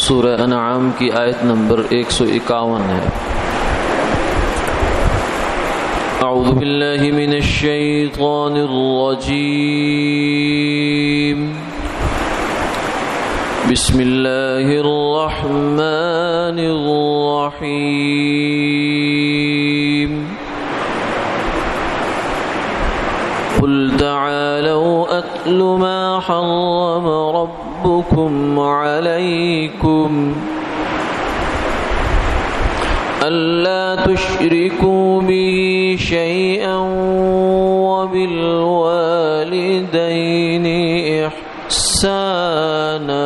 سورہ انعام کی آیت نمبر 151 ہے۔ اعوذ باللہ من الشیطان الرجیم، بسم اللہ الرحمن الرحیم، قل تعالوا اتل ما حرم ربكم عليكم ألا تشركوا به شيئا وبالوالدين إحسانا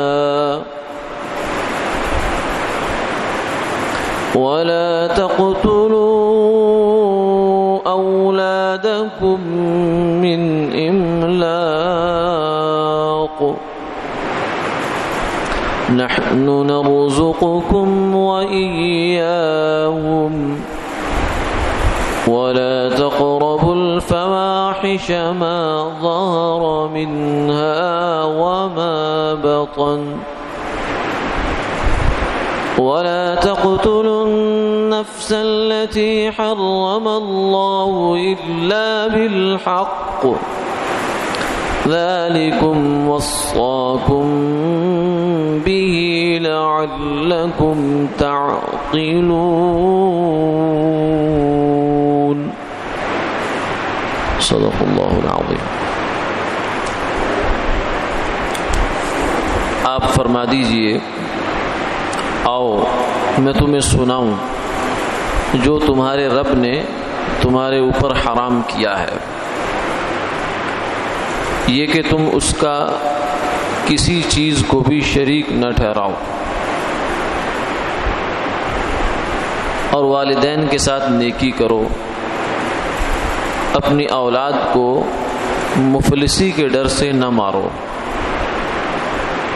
ولا تقتلوا أولادكم من إملاق نحن نرزقكم وإياهم ولا تقربوا الفواحش ما ظهر منها وما بطن ولا تقتلوا النفس التي حرم الله إلا بالحق ذلكم وصاكم به لعلكم تعقلون۔ صدق اللہ العظیم۔ آپ فرما دیجئے، آؤ میں تمہیں سناؤں جو تمہارے رب نے تمہارے اوپر حرام کیا ہے، یہ کہ تم اس کا کسی چیز کو بھی شریک نہ ٹھہراؤ، اور والدین کے ساتھ نیکی کرو، اپنی اولاد کو مفلسی کے ڈر سے نہ مارو،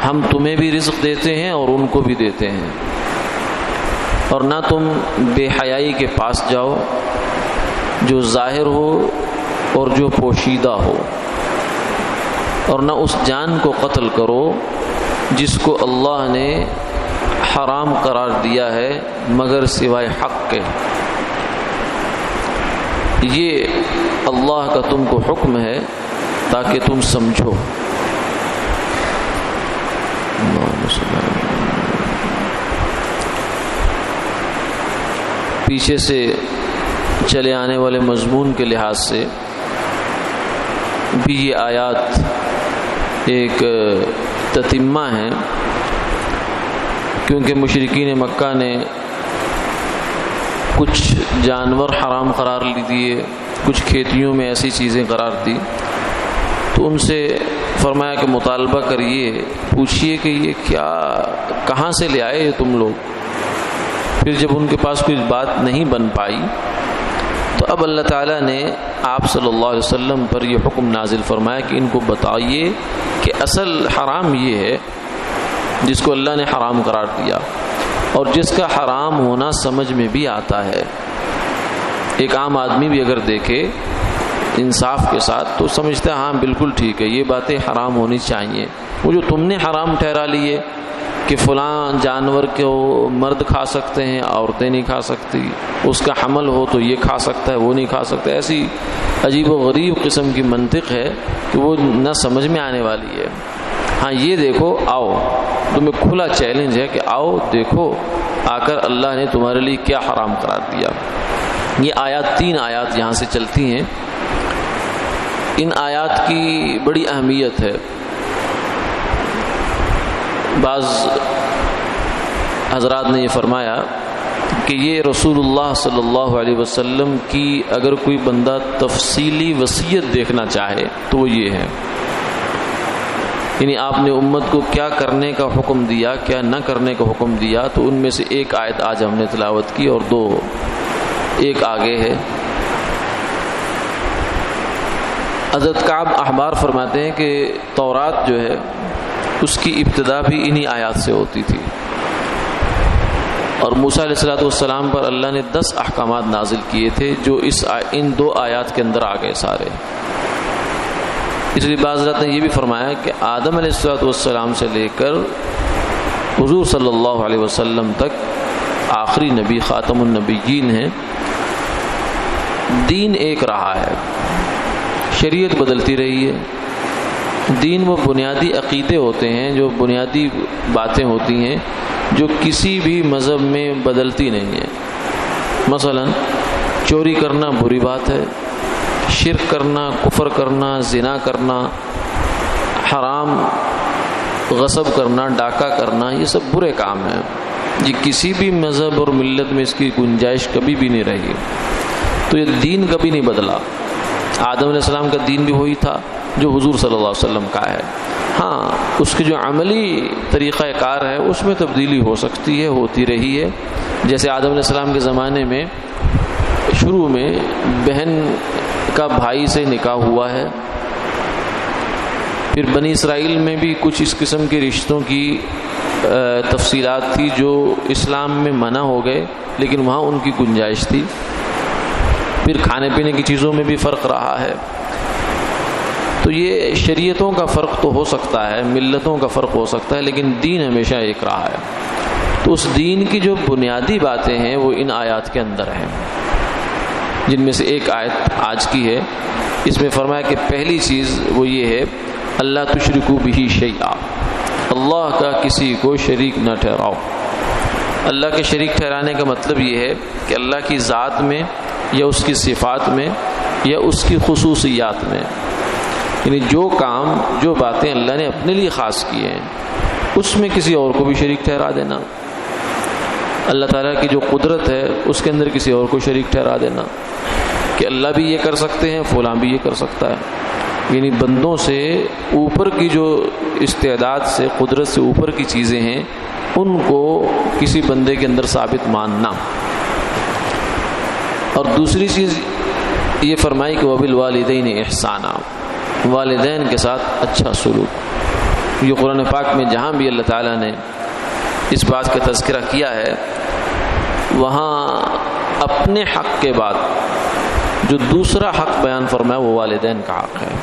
ہم تمہیں بھی رزق دیتے ہیں اور ان کو بھی دیتے ہیں، اور نہ تم بے حیائی کے پاس جاؤ جو ظاہر ہو اور جو پوشیدہ ہو، اور نہ اس جان کو قتل کرو جس کو اللہ نے حرام قرار دیا ہے مگر سوائے حق کے۔ یہ اللہ کا تم کو حکم ہے تاکہ تم سمجھو۔ پیچھے سے چلے آنے والے مضمون کے لحاظ سے بھی یہ آیات ایک تتمہ ہے، کیونکہ مشرکین مکہ نے کچھ جانور حرام قرار دیے، کچھ کھیتیوں میں ایسی چیزیں قرار دی، تو ان سے فرمایا کہ مطالبہ کریے، پوچھئے کہ یہ کیا کہاں سے لے آئے تم لوگ۔ پھر جب ان کے پاس کوئی بات نہیں بن پائی تو اب اللہ تعالیٰ نے آپ صلی اللہ علیہ وسلم پر یہ حکم نازل فرمایا کہ ان کو بتائیے کہ اصل حرام یہ ہے جس کو اللہ نے حرام قرار دیا، اور جس کا حرام ہونا سمجھ میں بھی آتا ہے۔ ایک عام آدمی بھی اگر دیکھے انصاف کے ساتھ تو سمجھتا ہے ہاں بالکل ٹھیک ہے، یہ باتیں حرام ہونی چاہیے۔ وہ جو تم نے حرام ٹھہرا لیے کہ فلاں جانور کو مرد کھا سکتے ہیں، عورتیں نہیں کھا سکتی، اس کا حمل ہو تو یہ کھا سکتا ہے وہ نہیں کھا سکتا، ایسی عجیب و غریب قسم کی منطق ہے کہ وہ نہ سمجھ میں آنے والی ہے۔ ہاں یہ دیکھو، آؤ، تمہیں کھلا چیلنج ہے کہ آؤ دیکھو آ کر اللہ نے تمہارے لیے کیا حرام قرار دیا۔ یہ آیات 3 آیات یہاں سے چلتی ہیں۔ ان آیات کی بڑی اہمیت ہے۔ بعض حضرات نے یہ فرمایا کہ یہ رسول اللہ صلی اللہ علیہ وسلم کی اگر کوئی بندہ تفصیلی وصیت دیکھنا چاہے تو وہ یہ ہے، یعنی آپ نے امت کو کیا کرنے کا حکم دیا، کیا نہ کرنے کا حکم دیا، تو ان میں سے ایک آیت آج ہم نے تلاوت کی اور 2 ایک آگے ہے۔ حضرت کعب احبار فرماتے ہیں کہ تورات جو ہے اس کی ابتدا بھی انہی آیات سے ہوتی تھی، اور موسیٰ علیہ السلام پر اللہ نے 10 احکامات نازل کیے تھے جو ان 2 آیات کے اندر آ گئے سارے۔ اس لیے بعض حضرات نے یہ بھی فرمایا کہ آدم علیہ السلام سے لے کر حضور صلی اللہ علیہ وسلم تک آخری نبی خاتم النبیین ہیں، دین ایک رہا ہے، شریعت بدلتی رہی ہے۔ دین وہ بنیادی عقیدے ہوتے ہیں، جو بنیادی باتیں ہوتی ہیں جو کسی بھی مذہب میں بدلتی نہیں ہیں۔ مثلا چوری کرنا بری بات ہے، شرک کرنا، کفر کرنا، زنا کرنا، حرام غصب کرنا، ڈاکہ کرنا، یہ سب برے کام ہیں۔ یہ کسی بھی مذہب اور ملت میں اس کی گنجائش کبھی بھی نہیں رہی۔ تو یہ دین کبھی نہیں بدلا۔ آدم علیہ السلام کا دین بھی وہی تھا جو حضور صلی اللہ علیہ وسلم کا ہے۔ ہاں، اس کے جو عملی طریقہ کار ہے اس میں تبدیلی ہو سکتی ہے، ہوتی رہی ہے۔ جیسے آدم علیہ السلام کے زمانے میں شروع میں بہن کا بھائی سے نکاح ہوا ہے، پھر بنی اسرائیل میں بھی کچھ اس قسم کے رشتوں کی تفصیلات تھی جو اسلام میں منع ہو گئے، لیکن وہاں ان کی گنجائش تھی۔ پھر کھانے پینے کی چیزوں میں بھی فرق رہا ہے۔ تو یہ شریعتوں کا فرق تو ہو سکتا ہے، ملتوں کا فرق ہو سکتا ہے، لیکن دین ہمیشہ ایک رہا ہے۔ تو اس دین کی جو بنیادی باتیں ہیں وہ ان آیات کے اندر ہیں، جن میں سے ایک آیت آج کی ہے۔ اس میں فرمایا کہ پہلی چیز وہ یہ ہے، اللہ تشرکو بہ شیئا، اللہ کا کسی کو شریک نہ ٹھہراؤ۔ اللہ کے شریک ٹھہرانے کا مطلب یہ ہے کہ اللہ کی ذات میں یا اس کی صفات میں یا اس کی خصوصیات میں، یعنی جو کام جو باتیں اللہ نے اپنے لیے خاص کی ہیں اس میں کسی اور کو بھی شریک ٹھہرا دینا۔ اللہ تعالیٰ کی جو قدرت ہے اس کے اندر کسی اور کو شریک ٹھہرا دینا کہ اللہ بھی یہ کر سکتے ہیں، فلاں بھی یہ کر سکتا ہے۔ یعنی بندوں سے اوپر کی جو استعداد سے، قدرت سے اوپر کی چیزیں ہیں ان کو کسی بندے کے اندر ثابت ماننا۔ اور دوسری چیز یہ فرمائی کہ وبالوالدین احسانا، والدین کے ساتھ اچھا سلوک۔ یہ قرآن پاک میں جہاں بھی اللہ تعالیٰ نے اس بات کا تذکرہ کیا ہے وہاں اپنے حق کے بعد جو دوسرا حق بیان فرمایا وہ والدین کا حق ہے،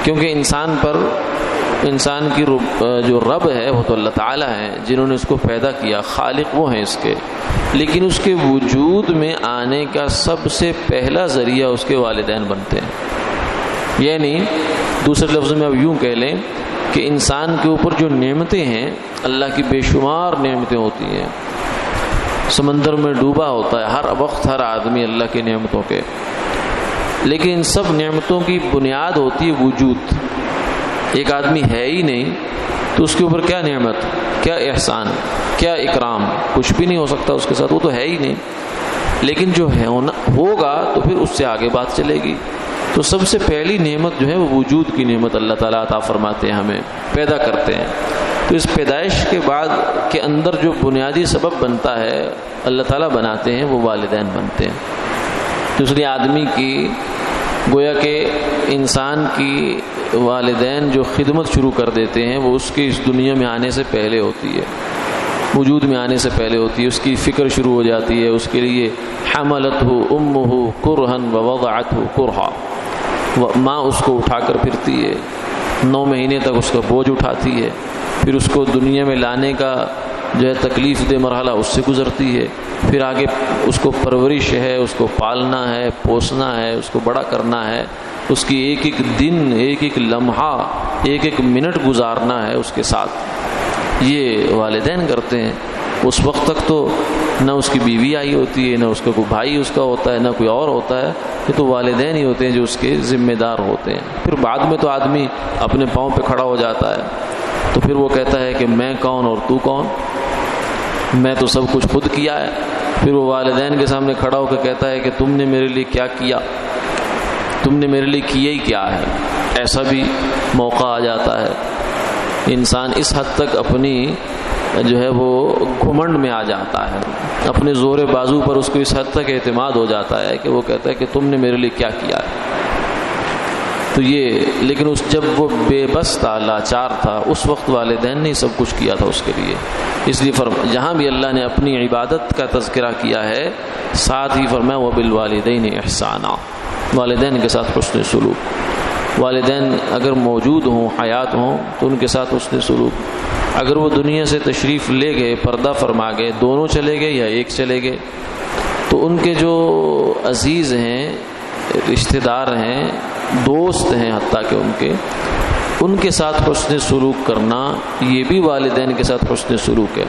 کیونکہ انسان کی جو رب ہے وہ تو اللہ تعالیٰ ہے، جنہوں نے اس کو پیدا کیا، خالق وہ ہیں اس کے، لیکن اس کے وجود میں آنے کا سب سے پہلا ذریعہ اس کے والدین بنتے ہیں۔ یعنی دوسرے لفظ میں اب یوں کہہ لیں کہ انسان کے اوپر جو نعمتیں ہیں، اللہ کی بے شمار نعمتیں ہوتی ہیں، سمندر میں ڈوبا ہوتا ہے ہر وقت ہر آدمی اللہ کی نعمتوں کے، لیکن ان سب نعمتوں کی بنیاد ہوتی ہے وجود۔ ایک آدمی ہے ہی نہیں تو اس کے اوپر کیا نعمت، کیا احسان، کیا اکرام، کچھ بھی نہیں ہو سکتا اس کے ساتھ، وہ تو ہے ہی نہیں۔ لیکن جو ہے ہوگا تو پھر اس سے آگے بات چلے گی۔ تو سب سے پہلی نعمت جو ہے وہ وجود کی نعمت اللہ تعالیٰ عطا فرماتے ہیں، ہمیں پیدا کرتے ہیں۔ تو اس پیدائش کے بعد کے اندر جو بنیادی سبب بنتا ہے اللہ تعالیٰ بناتے ہیں، وہ والدین بنتے ہیں۔ تو اس لیے آدمی کی گویا کہ انسان کی والدین جو خدمت شروع کر دیتے ہیں وہ اس کے اس دنیا میں آنے سے پہلے ہوتی ہے، وجود میں آنے سے پہلے ہوتی ہے۔ اس کی فکر شروع ہو جاتی ہے، اس کے لیے حملتہ امہ کرہا ووضعتہ کرہا، ماں اس کو اٹھا کر پھرتی ہے، 9 مہینے تک اس کا بوجھ اٹھاتی ہے، پھر اس کو دنیا میں لانے کا جو ہے تکلیف دہ مرحلہ اس سے گزرتی ہے، پھر آگے اس کو پرورش ہے، اس کو پالنا ہے، پوسنا ہے، اس کو بڑا کرنا ہے، اس کی ایک ایک دن، ایک ایک لمحہ، ایک ایک منٹ گزارنا ہے اس کے ساتھ۔ یہ والدین کرتے ہیں۔ اس وقت تک تو نہ اس کی بیوی آئی ہوتی ہے، نہ اس کا کوئی بھائی اس کا ہوتا ہے، نہ کوئی اور ہوتا ہے، یہ تو والدین ہی ہوتے ہیں جو اس کے ذمہ دار ہوتے ہیں۔ پھر بعد میں تو آدمی اپنے پاؤں پہ کھڑا ہو جاتا ہے، تو پھر وہ کہتا ہے کہ میں کون اور تو کون، میں تو سب کچھ خود کیا ہے۔ پھر وہ والدین کے سامنے کھڑا ہو کے کہتا ہے کہ تم نے میرے لیے کیا کیا، تم نے میرے لیے کیا ہی کیا ہے۔ ایسا بھی موقع آ جاتا ہے۔ انسان اس حد تک اپنی جو ہے وہ گھمنڈ میں آ جاتا ہے، اپنے زور بازو پر اس کو اس حد تک اعتماد ہو جاتا ہے کہ وہ کہتا ہے کہ تم نے میرے لیے کیا کیا ہے۔ تو یہ لیکن جب وہ بے بس تھا، لاچار تھا، اس وقت والدین نے سب کچھ کیا تھا اس کے لیے۔ اس لیے جہاں بھی اللہ نے اپنی عبادت کا تذکرہ کیا ہے ساتھ ہی فرمایا وبالوالدین احسانا، والدین کے ساتھ حسن سلوک۔ والدین اگر موجود ہوں، حیات ہوں، تو ان کے ساتھ حسن سلوک۔ اگر وہ دنیا سے تشریف لے گئے، پردہ فرما گئے، دونوں چلے گئے یا ایک چلے گئے، تو ان کے جو عزیز ہیں، رشتہ دار ہیں، دوست ہیں، حتیٰ کہ ان کے ساتھ حسن سلوک کرنا، یہ بھی والدین کے ساتھ حسن سلوک ہے۔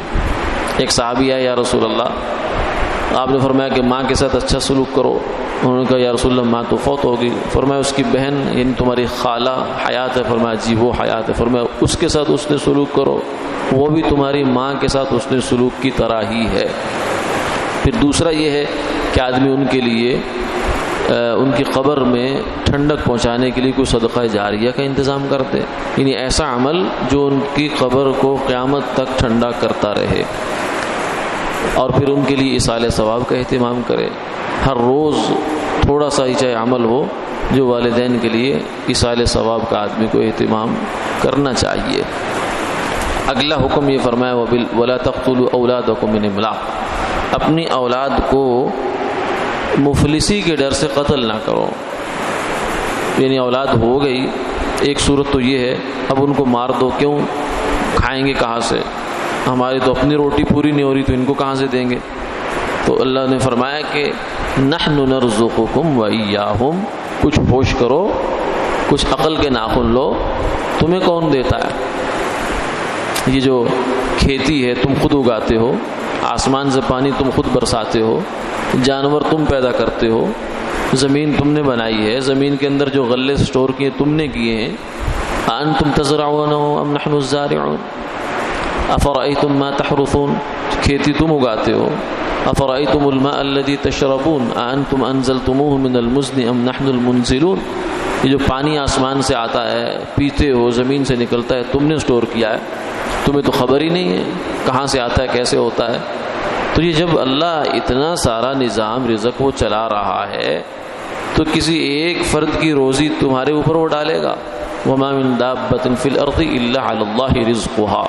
ایک صحابی آیا، یا رسول اللہ، آپ نے فرمایا کہ ماں کے ساتھ اچھا سلوک کرو۔ انہوں نے کہا یا رسول اللہ، ماں تو فوت ہوگی۔ فرمایا اس کی بہن یعنی تمہاری خالہ حیات ہے؟ فرمایا جی وہ حیات ہے۔ فرمایا اس کے ساتھ حسن سلوک کرو، وہ بھی تمہاری ماں کے ساتھ حسن سلوک کی طرح ہی ہے۔ پھر دوسرا یہ ہے کہ آدمی ان کے لیے ان کی قبر میں ٹھنڈک پہنچانے کے لیے کوئی صدقہ جاریہ کا انتظام کرتے، یعنی ایسا عمل جو ان کی قبر کو قیامت تک ٹھنڈا کرتا رہے، اور پھر ان کے لیے ایصال ثواب کا اہتمام کرے۔ ہر روز تھوڑا سا ہی چاہے عمل ہو، جو والدین کے لیے ایصال ثواب کا آدمی کو اہتمام کرنا چاہیے۔ اگلا حکم یہ فرمایا وَلَا تَقْتُلُوا أَوْلَادَكُم مِّنْ إِمْلَاقٍ، اپنی اولاد کو مفلسی کے ڈر سے قتل نہ کرو۔ یعنی اولاد ہو گئی، ایک صورت تو یہ ہے اب ان کو مار دو، کیوں؟ کھائیں گے کہاں سے؟ ہماری تو اپنی روٹی پوری نہیں ہو رہی، تو ان کو کہاں سے دیں گے؟ تو اللہ نے فرمایا کہ نحن نرزقکم وإیاہم، کچھ ہوش کرو، کچھ عقل کے ناخن لو، تمہیں کون دیتا ہے؟ یہ جو کھیتی ہے تم خود اگاتے ہو، آسمان سے پانی تم خود برساتے ہو، جانور تم پیدا کرتے ہو، زمین تم نے بنائی ہے، زمین کے اندر جو غلے سٹور کیے تم نے کیے ہیں۔ أَأَنْتُمْ تَزْرَعُونَهُ أَمْ نَحْنُ الزَّارِعُونَ أَفَرَأَيْتُمْ مَا تَحْرُثُونَ، کھیتی تم اگاتے ہو۔ أَفَرَأَيْتُمُ الْمَاءَ الَّذِي تَشْرَبُونَ أَأَنْتُمْ أَنزَلْتُمُوهُ مِنَ الْمُزْنِ أَمْ نَحْنُ الْمُنزِلُونَ، یہ جو پانی آسمان سے آتا ہے، پیتے ہو، زمین سے نکلتا ہے، تم نے سٹور کیا ہے، تمہیں تو خبر ہی نہیں ہے کہاں سے آتا ہے، کیسے ہوتا ہے۔ تو یہ جب اللہ اتنا سارا نظام رزق وہ چلا رہا ہے، تو کسی ایک فرد کی روزی تمہارے اوپر وہ ڈالے گا۔ وَمَا مِن دَابَّةٍ فِي الْأَرْضِ إِلَّا عَلَى اللَّهِ رِزْقُهَا،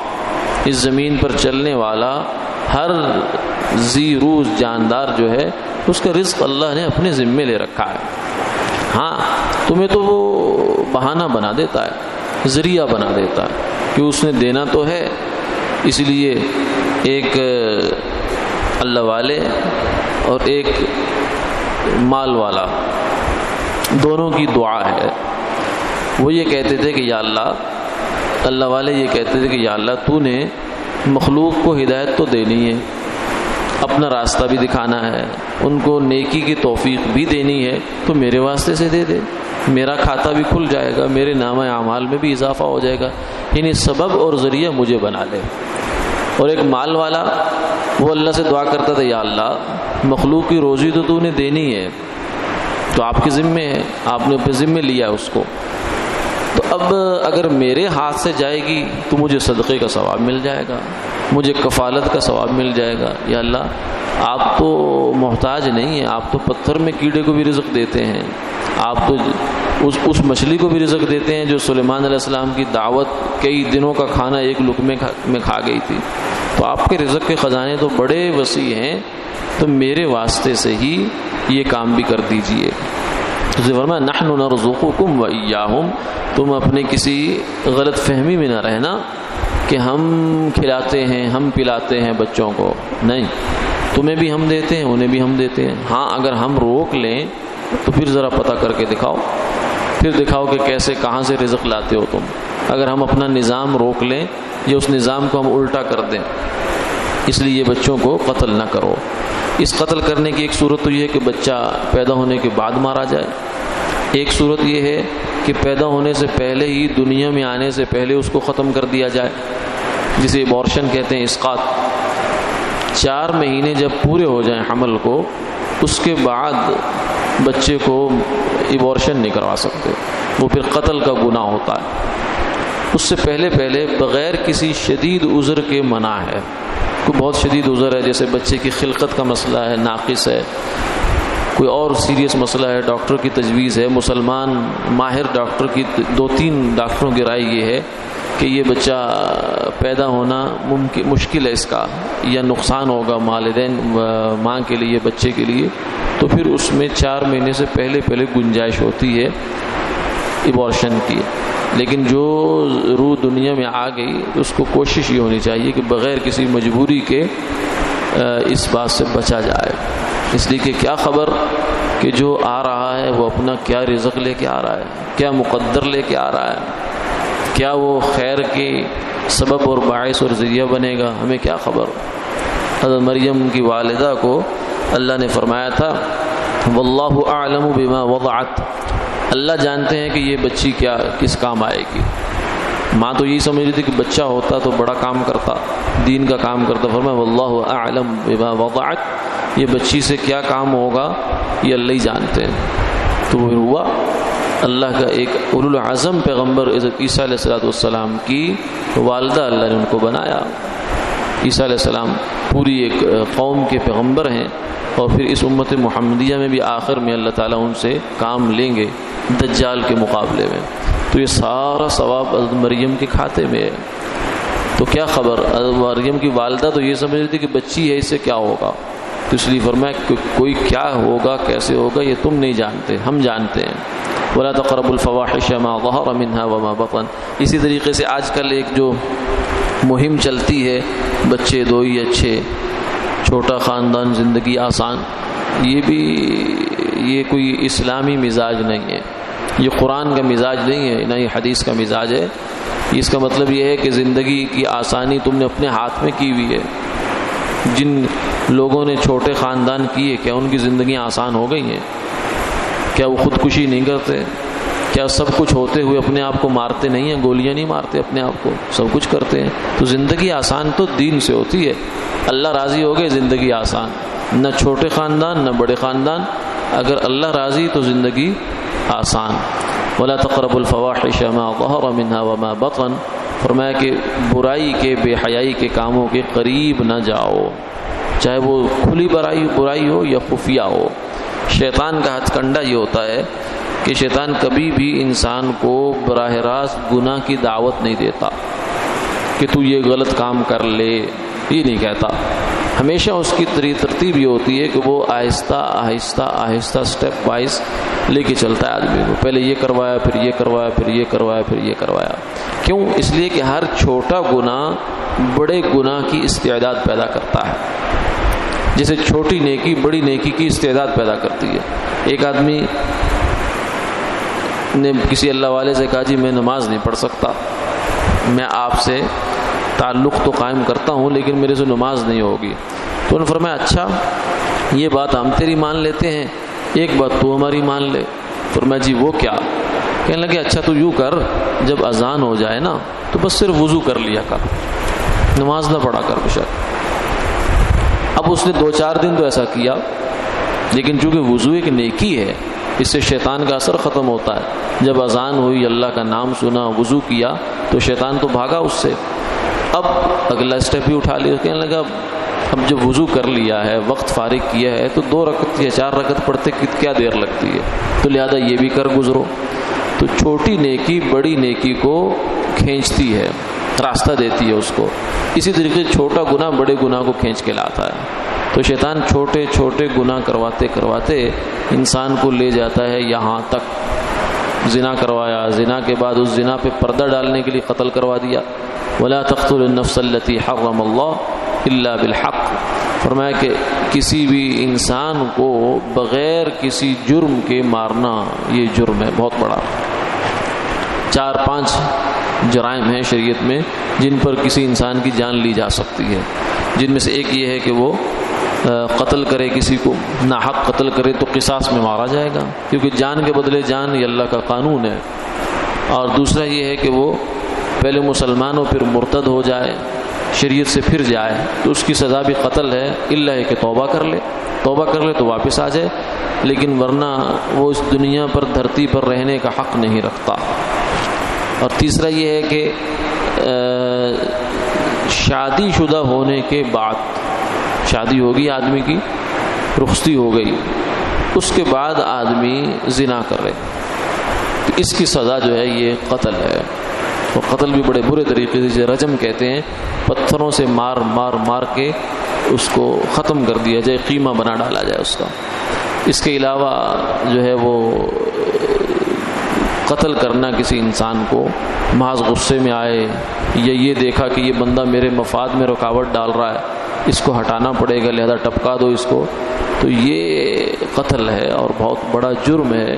اس زمین پر چلنے والا ہر ذی روز جاندار جو ہے، اس کا رزق اللہ نے اپنے ذمے لے رکھا ہے۔ ہاں تمہیں تو وہ بہانہ بنا دیتا ہے، ذریعہ بنا دیتا ہے کہ اس نے دینا تو ہے، اس لیے ایک اللہ والے اور ایک مال والا دونوں کی دعا ہے۔ وہ یہ کہتے تھے کہ یا اللہ والے یہ کہتے تھے کہ یا اللہ تو نے مخلوق کو ہدایت تو دینی ہے، اپنا راستہ بھی دکھانا ہے، ان کو نیکی کی توفیق بھی دینی ہے، تو میرے واسطے سے دے دے، میرا کھاتہ بھی کھل جائے گا، میرے نامہ اعمال میں بھی اضافہ ہو جائے گا، یعنی سبب اور ذریعہ مجھے بنا لے۔ اور ایک مال والا وہ اللہ سے دعا کرتا تھا یا اللہ مخلوق کی روزی تو نے دینی ہے، تو آپ کے ذمے ہے، آپ نے اپنے ذمے لیا اس کو، تو اب اگر میرے ہاتھ سے جائے گی تو مجھے صدقے کا ثواب مل جائے گا، مجھے کفالت کا ثواب مل جائے گا۔ یا اللہ آپ تو محتاج نہیں ہیں، آپ تو پتھر میں کیڑے کو بھی رزق دیتے ہیں، آپ تو اس مچھلی کو بھی رزق دیتے ہیں جو سلیمان علیہ السلام کی دعوت کئی دنوں کا کھانا ایک لقمے میں کھا گئی تھی۔ تو آپ کے رزق کے خزانے تو بڑے وسیع ہیں، تو میرے واسطے سے ہی یہ کام بھی کر دیجئے۔ تو فرمایا نحن نرزقکم وإیاہم، تم اپنے کسی غلط فہمی میں نہ رہنا کہ ہم کھلاتے ہیں، ہم پلاتے ہیں بچوں کو، نہیں، تمہیں بھی ہم دیتے ہیں، انہیں بھی ہم دیتے ہیں۔ ہاں اگر ہم روک لیں تو پھر ذرا پتہ کر کے دکھاؤ، پھر دکھاؤ کہ کیسے کہاں سے رزق لاتے ہو تم۔ اگر ہم اپنا نظام روک لیں یا اس نظام کو ہم الٹا کر دیں، اس لیے یہ بچوں کو قتل نہ کرو۔ اس قتل کرنے کی ایک صورت تو یہ ہے کہ بچہ پیدا ہونے کے بعد مارا جائے، ایک صورت یہ ہے کہ پیدا ہونے سے پہلے ہی، دنیا میں آنے سے پہلے اس کو ختم کر دیا جائے، جسے ابورشن کہتے ہیں، اسقاط۔ 4 مہینے جب پورے ہو جائیں حمل کو، اس کے بعد بچے کو ابورشن نہیں کروا سکتے، وہ پھر قتل کا گناہ ہوتا ہے۔ اس سے پہلے بغیر کسی شدید عذر کے منع ہے۔ کوئی بہت شدید عذر ہے، جیسے بچے کی خلقت کا مسئلہ ہے، ناقص ہے، کوئی اور سیریس مسئلہ ہے، ڈاکٹر کی تجویز ہے، مسلمان ماہر ڈاکٹر کی 2-3 ڈاکٹروں کی رائے یہ ہے کہ یہ بچہ پیدا ہونا مشکل ہے اس کا، یا نقصان ہوگا والدین ماں کے لیے، بچے کے لیے، تو پھر اس میں 4 مہینے سے پہلے گنجائش ہوتی ہے ایبارشن کی، لیکن جو روح دنیا میں آ گئی اس کو کوشش یہ ہونی چاہیے کہ بغیر کسی مجبوری کے اس بات سے بچا جائے، اس لیے کہ کیا خبر کہ جو آ رہا ہے وہ اپنا کیا رزق لے کے آ رہا ہے، کیا مقدر لے کے آ رہا ہے، کیا وہ خیر کے سبب اور باعث اور ذریعہ بنے گا، ہمیں کیا خبر۔ حضرت مریم کی والدہ کو اللہ نے فرمایا تھا واللہ اعلم بما وضعت، اللہ جانتے ہیں کہ یہ بچی کیا کس کام آئے گی۔ ماں تو یہی سمجھ رہی تھی کہ بچہ ہوتا تو بڑا کام کرتا، دین کا کام کرتا، فرمایا واللہ اعلم بما وضعت، یہ بچی سے کیا کام ہوگا یہ اللہ ہی جانتے ہیں۔ تو وہ ہوا اللہ کا ایک اولو العزم پیغمبر حضرت عیسیٰ علیہ السلام کی والدہ اللہ نے ان کو بنایا۔ عیسیٰ علیہ السلام پوری ایک قوم کے پیغمبر ہیں، اور پھر اس امت محمدیہ میں بھی آخر میں اللہ تعالیٰ ان سے کام لیں گے دجال کے مقابلے میں، تو یہ سارا ثواب حضرت مریم کے کھاتے میں ہے۔ تو کیا خبر، حضرت مریم کی والدہ تو یہ سمجھ رہی تھی کہ بچی ہے اس سے کیا ہوگا، تو اس لیے فرمایا کہ کوئی کیا ہوگا کیسے ہوگا یہ تم نہیں جانتے، ہم جانتے ہیں۔ وَلَا تَقْرَبُوا الْفَوَاحِشَ مَا ظَهَرَ مِنْهَا وَمَا بَطَنَ۔ اسی طریقے سے آج کل ایک جو مہم چلتی ہے بچے دو ہی اچھے، چھوٹا خاندان زندگی آسان، یہ کوئی اسلامی مزاج نہیں ہے، یہ قرآن کا مزاج نہیں ہے، نہ یہ حدیث کا مزاج ہے۔ اس کا مطلب یہ ہے کہ زندگی کی آسانی تم نے اپنے ہاتھ میں کی ہوئی ہے۔ جن لوگوں نے چھوٹے خاندان کیے کیا ان کی زندگیاں آسان ہو گئی ہیں؟ کیا وہ خودکشی نہیں کرتے؟ کیا سب کچھ ہوتے ہوئے اپنے آپ کو مارتے نہیں ہیں؟ گولیاں نہیں مارتے اپنے آپ کو، سب کچھ کرتے ہیں۔ تو زندگی آسان تو دین سے ہوتی ہے، اللہ راضی ہو گئے زندگی آسان، نہ چھوٹے خاندان نہ بڑے خاندان، اگر اللہ راضی تو زندگی آسان۔ وَلَا تَقْرَبُوا الْفَوَاحِشَ مَا ظَهَرَ مِنْهَا وَمَا بَطَنَ، فرمایا کہ برائی کے، بے حیائی کے کاموں کے قریب نہ جاؤ، چاہے وہ کھلی برائی ہو یا خفیہ ہو۔ شیطان کا ہتھ کنڈا یہ ہوتا ہے کہ شیطان کبھی بھی انسان کو براہ راست گناہ کی دعوت نہیں دیتا کہ تو یہ غلط کام کر لے، یہ نہیں کہتا۔ ہمیشہ اس کی ترتیب یہ ہوتی ہے کہ وہ آہستہ آہستہ آہستہ سٹیپ وائز لے کے چلتا ہے آدمی کو، پہلے یہ کروایا پھر یہ کروایا پھر یہ کروایا پھر یہ کروایا۔ کیوں؟ اس لیے کہ ہر چھوٹا گناہ بڑے گناہ کی استعداد پیدا کرتا ہے، جیسے چھوٹی نیکی بڑی نیکی کی استعداد پیدا کرتی ہے۔ ایک آدمی نے کسی اللہ والے سے کہا جی میں نماز نہیں پڑھ سکتا، میں آپ سے تعلق تو قائم کرتا ہوں لیکن میرے سے نماز نہیں ہوگی۔ تو انہوں نے فرمایا اچھا یہ بات ہم تیری مان لیتے ہیں، ایک بات تو ہماری مان لے۔ فرمایا جی وہ کیا؟ کہنے لگے اچھا تو یوں کر، جب اذان ہو جائے نا تو بس صرف وضو کر لیا کر، نماز نہ پڑھا کر بشک۔ اب اس نے 2-4 دن تو ایسا کیا، لیکن چونکہ وضو ایک نیکی ہے اس سے شیطان کا اثر ختم ہوتا ہے۔ جب اذان ہوئی، اللہ کا نام سنا، وضو کیا تو شیطان تو بھاگا اس سے۔ اب اگلا اسٹیپ ہی اٹھا لیا، کہنے لگا اب جب وضو کر لیا ہے، وقت فارغ کیا ہے تو 2 رکعت یا 4 رکعت پڑھتے کیا دیر لگتی ہے، تو لہذا یہ بھی کر گزرو۔ تو چھوٹی نیکی بڑی نیکی کو کھینچتی ہے، راستہ دیتی ہے اس کو۔ اسی طریقے چھوٹا گناہ بڑے گناہ کو کھینچ کے لاتا ہے۔ تو شیطان چھوٹے چھوٹے گناہ کرواتے کرواتے انسان کو لے جاتا ہے یہاں تک زنا کروایا، زنا کے بعد اس زنا پہ پردہ ڈالنے کے لیے قتل کروا دیا۔ وَلَا تَقْتُلُوا النَّفْسَ الَّتِي حَرَّمَ اللَّهُ إِلَّا بِالْحَقِّ، فرمایا کہ کسی بھی انسان کو بغیر کسی جرم کے مارنا یہ جرم ہے بہت بڑا۔ 4-5 جرائم ہیں شریعت میں جن پر کسی انسان کی جان لی جا سکتی ہے، جن میں سے ایک یہ ہے کہ وہ قتل کرے، کسی کو ناحق قتل کرے تو قصاص میں مارا جائے گا، کیونکہ جان کے بدلے جان یہ اللہ کا قانون ہے۔ اور دوسرا یہ ہے کہ وہ پہلے مسلمان ہو پھر مرتد ہو جائے، شریعت سے پھر جائے تو اس کی سزا بھی قتل ہے، الا ہے کہ توبہ کر لے تو واپس آ جائے، لیکن ورنہ وہ اس دنیا پر دھرتی پر رہنے کا حق نہیں رکھتا۔ اور تیسرا یہ ہے کہ شادی شدہ ہونے کے بعد، شادی ہوگی آدمی کی، رخصتی ہو گئی، اس کے بعد آدمی زنا کرے تو اس کی سزا جو ہے یہ قتل ہے۔ اور قتل بھی بڑے برے طریقے سے، جسے رجم کہتے ہیں، پتھروں سے مار مار مار کے اس کو ختم کر دیا جائے، قیمہ بنا ڈالا جائے اس کا۔ اس کے علاوہ جو ہے وہ قتل کرنا کسی انسان کو محض غصے میں آئے یا یہ دیکھا کہ یہ بندہ میرے مفاد میں رکاوٹ ڈال رہا ہے، اس کو ہٹانا پڑے گا لہذا ٹپکا دو اس کو، تو یہ قتل ہے اور بہت بڑا جرم ہے۔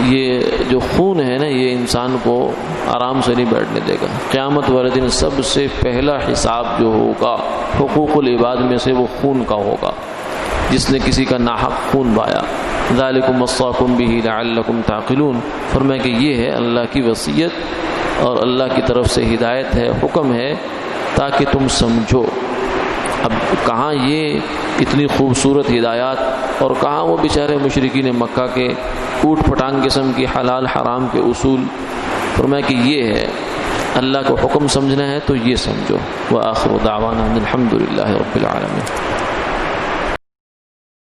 یہ جو خون ہے نا، یہ انسان کو آرام سے نہیں بیٹھنے دے گا۔ قیامت والے دن سب سے پہلا حساب جو ہوگا حقوق العباد میں سے وہ خون کا ہوگا، جس نے کسی کا ناحق خون بہایا۔ ذالکم وصاکم بہ لعلکم تعقلون، فرمایا کہ یہ ہے اللہ کی وصیت اور اللہ کی طرف سے ہدایت ہے، حکم ہے تاکہ تم سمجھو۔ اب کہاں یہ اتنی خوبصورت ہدایات اور کہاں وہ بیچارے مشرکین مکہ کے اوٹ پٹانگ قسم کی حلال حرام کے اصول۔ فرمایا کہ یہ ہے اللہ کو حکم سمجھنا ہے تو یہ سمجھو۔ وآخر دعوانا الحمد للہ رب العالمین۔